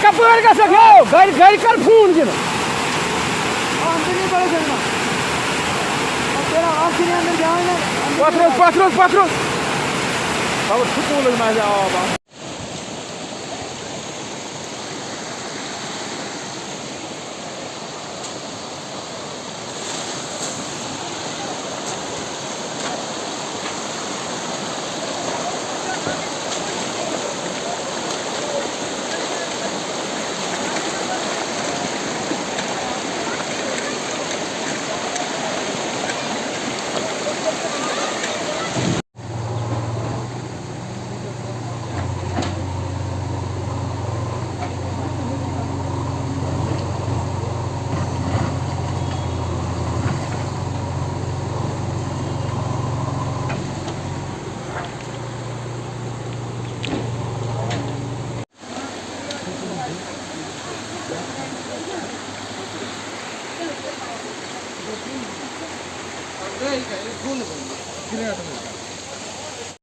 कपड़ का सको घर घर कर फोन दिन Patros, patros, patros. Vamos, futbol mais a obra. Hey, hey, cool.